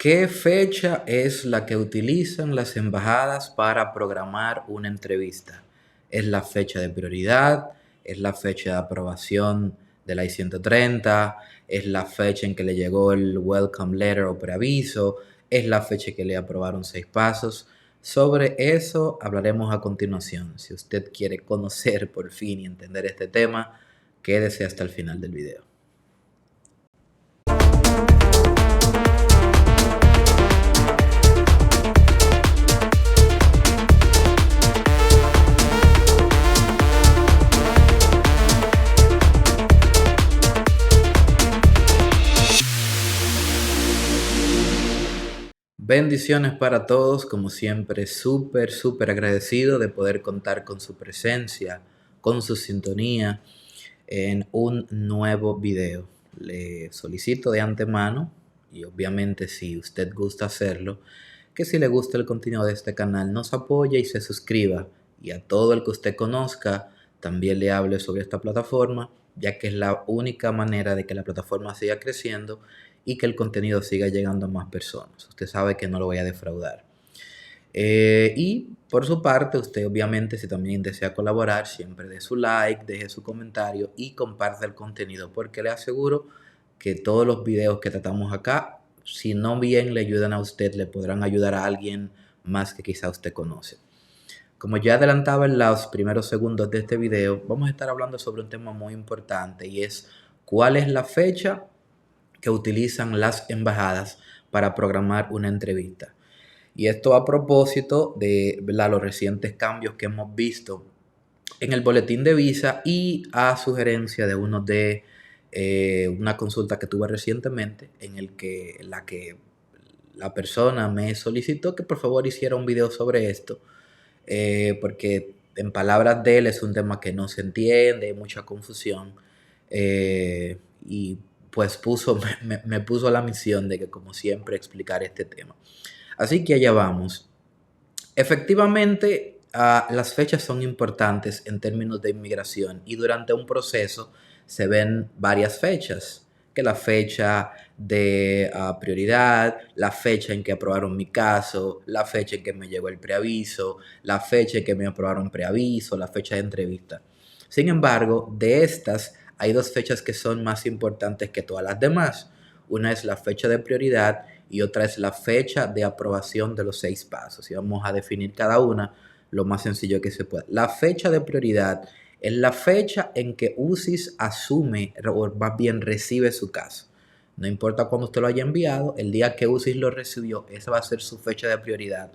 ¿Qué fecha es la que utilizan las embajadas para programar una entrevista? ¿Es la fecha de prioridad? ¿Es la fecha de aprobación de la I-130? ¿Es la fecha en que le llegó el welcome letter o preaviso? ¿Es la fecha que le aprobaron 6 pasos? Sobre eso hablaremos a continuación. Si usted quiere conocer por fin y entender este tema, quédese hasta el final del video. Bendiciones para todos, como siempre, súper agradecido de poder contar con su presencia, con su sintonía en un nuevo video. Le solicito de antemano, y obviamente si usted gusta hacerlo, que si le gusta el contenido de este canal nos apoye y se suscriba, y a todo el que usted conozca también le hable sobre esta plataforma, ya que es la única manera de que la plataforma siga creciendo y que el contenido siga llegando a más personas. Usted sabe que no lo voy a defraudar. Y por su parte, usted obviamente, si también desea colaborar, siempre dé su like, deje su comentario y comparte el contenido, porque le aseguro que todos los videos que tratamos acá, si no bien le ayudan a usted, le podrán ayudar a alguien más que quizá usted conoce. Como ya adelantaba en los primeros segundos de este video, vamos a estar hablando sobre un tema muy importante y es cuál es la fecha que utilizan las embajadas para programar una entrevista. Y esto a propósito de, ¿verdad?, los recientes cambios que hemos visto en el boletín de visa y a sugerencia de una consulta que tuve recientemente en la que la persona me solicitó que por favor hiciera un video sobre esto, porque en palabras de él es un tema que no se entiende, hay mucha confusión, y pues me puso la misión de que, como siempre, explicar este tema. Así que allá vamos. Efectivamente, las fechas son importantes en términos de inmigración y durante un proceso se ven varias fechas, que la fecha de prioridad, la fecha en que aprobaron mi caso, la fecha en que me llegó el preaviso, la fecha en que me aprobaron preaviso, la fecha de entrevista. Sin embargo, de estas hay dos fechas que son más importantes que todas las demás. Una es la fecha de prioridad y otra es la fecha de aprobación de los 6 pasos. Y vamos a definir cada una lo más sencillo que se pueda. La fecha de prioridad es la fecha en que UCIS asume, o más bien recibe su caso. No importa cuándo usted lo haya enviado, el día que UCIS lo recibió, esa va a ser su fecha de prioridad.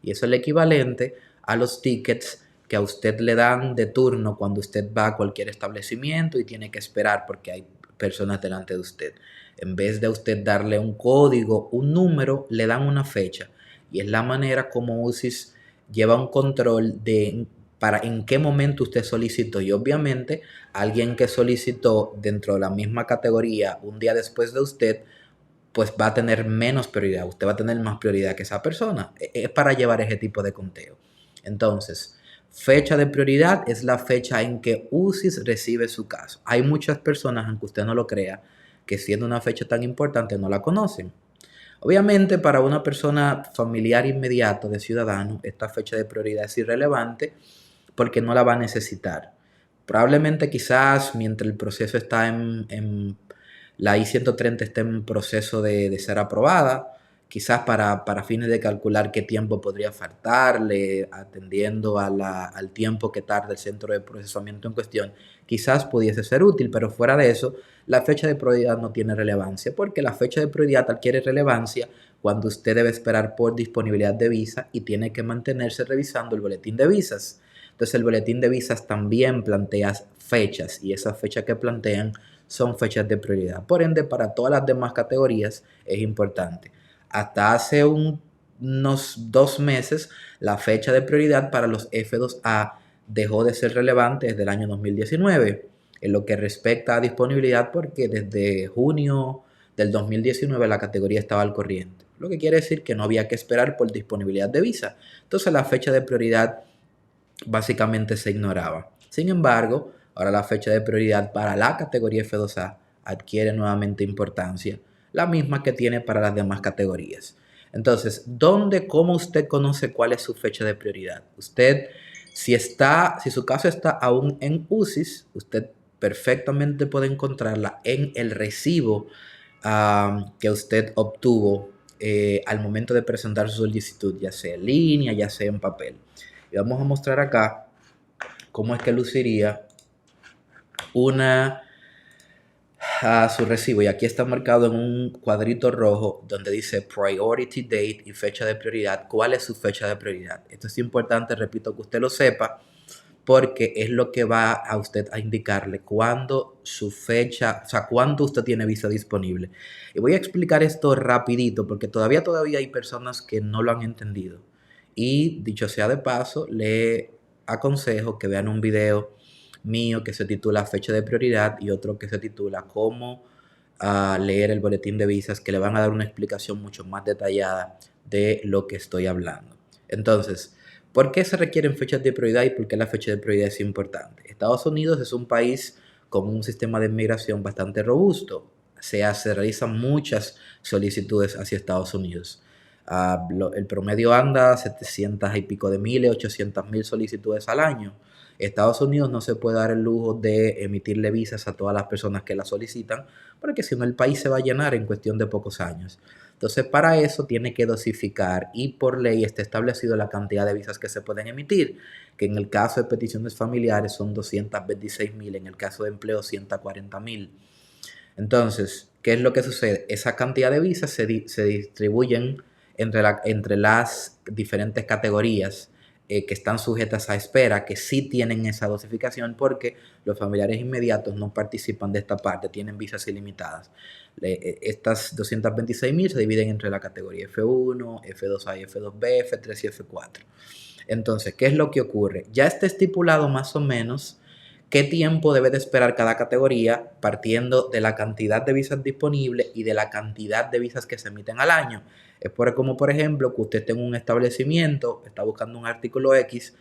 Y eso es el equivalente a los tickets que a usted le dan de turno cuando usted va a cualquier establecimiento y tiene que esperar porque hay personas delante de usted. En vez de usted darle un código, un número, le dan una fecha. Y es la manera como UCIS lleva un control de para en qué momento usted solicitó. Y obviamente alguien que solicitó dentro de la misma categoría un día después de usted, pues va a tener menos prioridad. Usted va a tener más prioridad que esa persona. Es para llevar ese tipo de conteo. Entonces, fecha de prioridad es la fecha en que UCIS recibe su caso. Hay muchas personas, aunque usted no lo crea, que siendo una fecha tan importante no la conocen. Obviamente, para una persona familiar inmediato de ciudadano, esta fecha de prioridad es irrelevante porque no la va a necesitar. Probablemente quizás mientras el proceso está en la I-130 está en proceso de ser aprobada, quizás para fines de calcular qué tiempo podría faltarle, atendiendo al tiempo que tarda el centro de procesamiento en cuestión, quizás pudiese ser útil, pero fuera de eso, la fecha de prioridad no tiene relevancia, porque la fecha de prioridad adquiere relevancia cuando usted debe esperar por disponibilidad de visa y tiene que mantenerse revisando el boletín de visas. Entonces el boletín de visas también plantea fechas y esas fechas que plantean son fechas de prioridad. Por ende, para todas las demás categorías es importante. Hasta hace unos 2 meses, la fecha de prioridad para los F2A dejó de ser relevante desde el año 2019 en lo que respecta a disponibilidad, porque desde junio del 2019 la categoría estaba al corriente, lo que quiere decir que no había que esperar por disponibilidad de visa. Entonces la fecha de prioridad básicamente se ignoraba. Sin embargo, ahora la fecha de prioridad para la categoría F2A adquiere nuevamente importancia, la misma que tiene para las demás categorías. Entonces, cómo usted conoce cuál es su fecha de prioridad? Usted, si su caso está aún en UCIS, usted perfectamente puede encontrarla en el recibo que usted obtuvo al momento de presentar su solicitud, ya sea en línea, ya sea en papel. Y vamos a mostrar acá cómo es que luciría una a su recibo. Y aquí está marcado en un cuadrito rojo donde dice Priority Date y fecha de prioridad. ¿Cuál es su fecha de prioridad? Esto es importante, repito, que usted lo sepa, porque es lo que va a usted a indicarle cuándo su fecha, o sea, cuándo usted tiene visa disponible. Y voy a explicar esto rapidito porque todavía hay personas que no lo han entendido. Y dicho sea de paso, le aconsejo que vean un video mío que se titula Fecha de Prioridad y otro que se titula Cómo leer el boletín de visas, que le van a dar una explicación mucho más detallada de lo que estoy hablando. Entonces, ¿por qué se requieren fechas de prioridad y por qué la fecha de prioridad es importante? Estados Unidos es un país con un sistema de inmigración bastante robusto. Se realizan muchas solicitudes hacia Estados Unidos. El promedio anda a 700 y pico de miles, 800,000 solicitudes al año. Estados Unidos no se puede dar el lujo de emitirle visas a todas las personas que la solicitan, porque si no el país se va a llenar en cuestión de pocos años. Entonces, para eso tiene que dosificar y por ley está establecido la cantidad de visas que se pueden emitir, que en el caso de peticiones familiares son 226,000, en el caso de empleo 140,000. Entonces, ¿qué es lo que sucede? Esa cantidad de visas se distribuyen entre las diferentes categorías que están sujetas a espera, que sí tienen esa dosificación porque los familiares inmediatos no participan de esta parte, tienen visas ilimitadas. Estas 226,000 se dividen entre la categoría F1, F2A y F2B, F3 y F4. Entonces, ¿qué es lo que ocurre? Ya está estipulado más o menos qué tiempo debe de esperar cada categoría partiendo de la cantidad de visas disponibles y de la cantidad de visas que se emiten al año. Es como por ejemplo que usted tenga un establecimiento, está buscando un artículo X,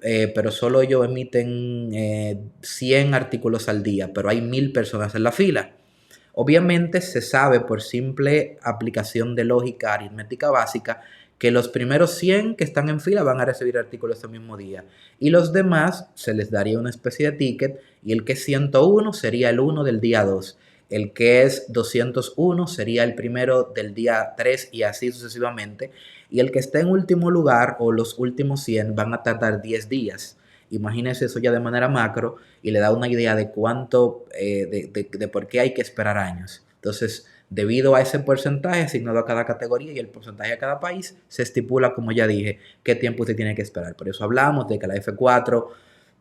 pero solo ellos emiten 100 artículos al día, pero hay 1,000 personas en la fila. Obviamente se sabe por simple aplicación de lógica aritmética básica que los primeros 100 que están en fila van a recibir artículos ese mismo día y los demás se les daría una especie de ticket y el que es 101 sería el 1 del día 2, el que es 201 sería el primero del día 3 y así sucesivamente, y el que está en último lugar o los últimos 100 van a tardar 10 días. Imagínese eso ya de manera macro y le da una idea de cuánto, de por qué hay que esperar años. Entonces, debido a ese porcentaje asignado a cada categoría y el porcentaje a cada país, se estipula, como ya dije, qué tiempo usted tiene que esperar. Por eso hablamos de que la F4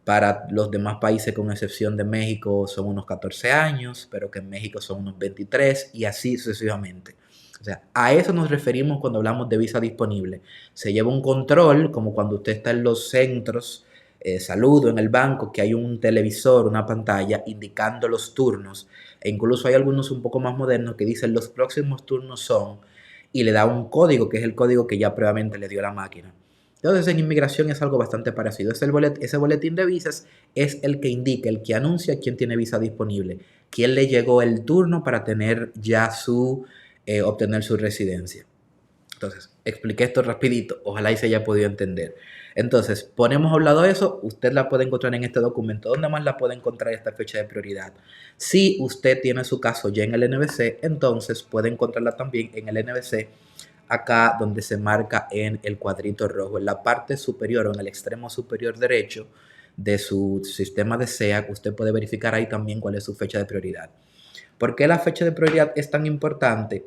para los demás países, con excepción de México, son unos 14 años, pero que en México son unos 23 y así sucesivamente. O sea, a eso nos referimos cuando hablamos de visa disponible. Se lleva un control, como cuando usted está en los centros salud o en el banco, que hay un televisor, una pantalla indicando los turnos. E incluso hay algunos un poco más modernos que dicen los próximos turnos son y le da un código, que es el código que ya previamente le dio la máquina. Entonces en inmigración es algo bastante parecido. Ese boletín de visas es el que indica, el que anuncia quién tiene visa disponible, quién le llegó el turno para tener ya obtener su residencia. Entonces, expliqué esto rapidito, ojalá y se haya podido entender. Entonces, ponemos a un lado eso, usted la puede encontrar en este documento. ¿Dónde más la puede encontrar esta fecha de prioridad? Si usted tiene su caso ya en el NVC, entonces puede encontrarla también en el NVC, acá donde se marca en el cuadrito rojo, en la parte superior o en el extremo superior derecho de su sistema de SEA, usted puede verificar ahí también cuál es su fecha de prioridad. ¿Por qué la fecha de prioridad es tan importante?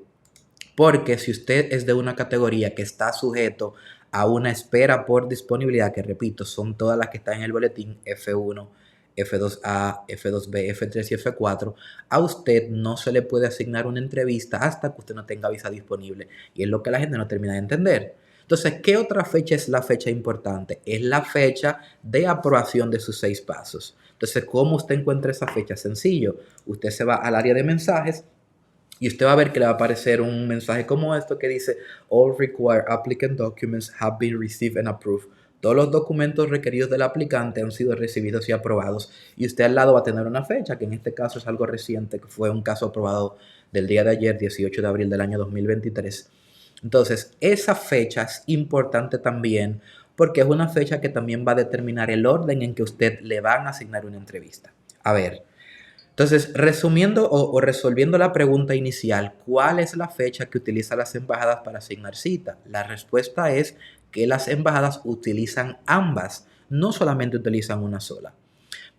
Porque si usted es de una categoría que está sujeto a una espera por disponibilidad, que repito, son todas las que están en el boletín F1, F2A, F2B, F3 y F4, a usted no se le puede asignar una entrevista hasta que usted no tenga visa disponible. Y es lo que la gente no termina de entender. Entonces, ¿qué otra fecha es la fecha importante? Es la fecha de aprobación de sus 6 pasos. Entonces, ¿cómo usted encuentra esa fecha? Sencillo. Usted se va al área de mensajes y usted va a ver que le va a aparecer un mensaje como esto que dice All required applicant documents have been received and approved. Todos los documentos requeridos del aplicante han sido recibidos y aprobados. Y usted al lado va a tener una fecha, que en este caso es algo reciente, que fue un caso aprobado del día de ayer, 18 de abril del año 2023. Entonces, esa fecha es importante también porque es una fecha que también va a determinar el orden en que usted le van a asignar una entrevista. A ver, entonces, resumiendo o resolviendo la pregunta inicial, ¿cuál es la fecha que utilizan las embajadas para asignar cita? La respuesta es que las embajadas utilizan ambas, no solamente utilizan una sola.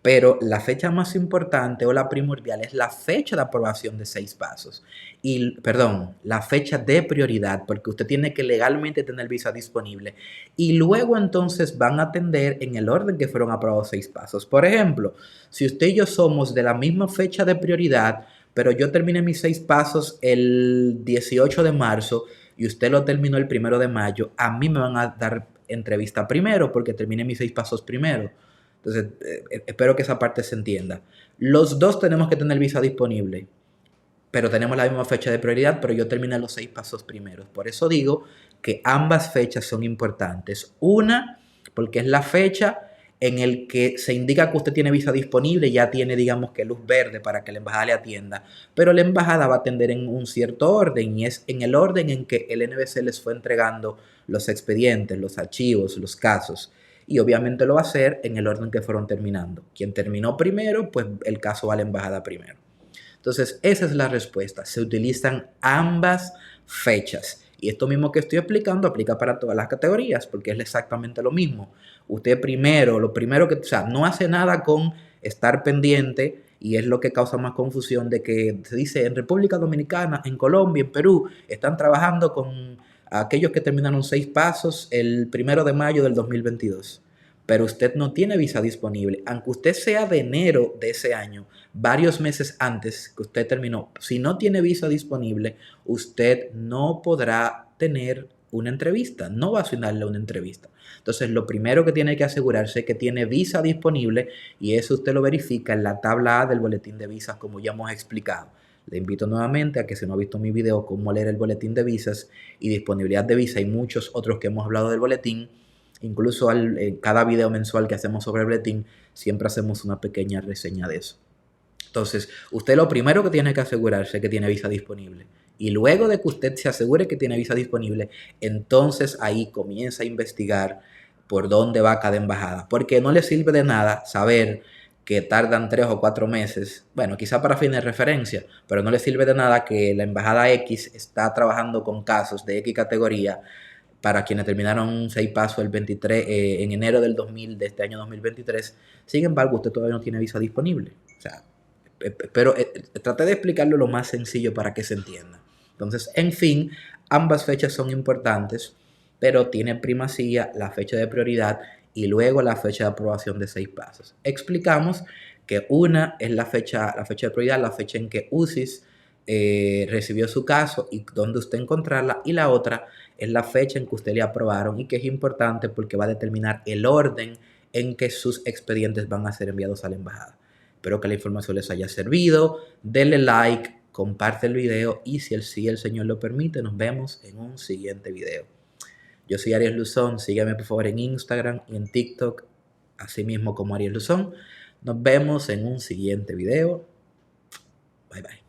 Pero la fecha más importante o la primordial es la fecha de aprobación de 6 pasos. Y, perdón, la fecha de prioridad, porque usted tiene que legalmente tener visa disponible. Y luego entonces van a atender en el orden que fueron aprobados 6 pasos. Por ejemplo, si usted y yo somos de la misma fecha de prioridad, pero yo terminé mis 6 pasos el 18 de marzo y usted lo terminó el 1 de mayo, a mí me van a dar entrevista primero porque terminé mis 6 pasos primero. Entonces, espero que esa parte se entienda. Los dos tenemos que tener visa disponible, pero tenemos la misma fecha de prioridad, pero yo terminé los 6 pasos primeros. Por eso digo que ambas fechas son importantes. Una, porque es la fecha en el que se indica que usted tiene visa disponible, ya tiene, digamos, que luz verde para que la embajada le atienda, pero la embajada va a atender en un cierto orden y es en el orden en que el NBC les fue entregando los expedientes, los archivos, los casos. Y obviamente lo va a hacer en el orden que fueron terminando. Quien terminó primero, pues el caso va a la embajada primero. Entonces, esa es la respuesta. Se utilizan ambas fechas. Y esto mismo que estoy explicando aplica para todas las categorías, porque es exactamente lo mismo. Usted primero, lo primero que, o sea, no hace nada con estar pendiente, y es lo que causa más confusión de que se dice en República Dominicana, en Colombia, en Perú, están trabajando con aquellos que terminaron 6 pasos el 1 de mayo del 2022. Pero usted no tiene visa disponible, aunque usted sea de enero de ese año, varios meses antes que usted terminó, si no tiene visa disponible, usted no podrá tener una entrevista, no va a asignarle una entrevista. Entonces, lo primero que tiene que asegurarse es que tiene visa disponible y eso usted lo verifica en la tabla A del boletín de visas, como ya hemos explicado. Le invito nuevamente a que si no ha visto mi video, cómo leer el boletín de visas y disponibilidad de visa y muchos otros que hemos hablado del boletín, incluso en cada video mensual que hacemos sobre el boletín, siempre hacemos una pequeña reseña de eso. Entonces, usted lo primero que tiene que asegurarse es que tiene visa disponible. Y luego de que usted se asegure que tiene visa disponible, entonces ahí comienza a investigar por dónde va cada embajada. Porque no le sirve de nada saber que tardan 3 o 4 meses, bueno, quizá para fines de referencia, pero no le sirve de nada que la embajada X está trabajando con casos de X categoría para quienes terminaron 6 pasos el 23, en enero del 2000, de este año 2023. Sin embargo, usted todavía no tiene visa disponible. O sea, pero traté de explicarlo lo más sencillo para que se entienda. Entonces, en fin, ambas fechas son importantes, pero tiene primacía la fecha de prioridad y luego la fecha de aprobación de 6 pasos. Explicamos que una es la fecha de prioridad, la fecha en que UCIS recibió su caso y dónde usted encontrarla, y la otra es la fecha en que usted le aprobaron y que es importante porque va a determinar el orden en que sus expedientes van a ser enviados a la embajada. Espero que la información les haya servido. Denle like, comparte el video y si el Señor lo permite, nos vemos en un siguiente video. Yo soy Ariel Luzón. Sígueme por favor en Instagram y en TikTok, así mismo como Ariel Luzón. Nos vemos en un siguiente video. Bye bye.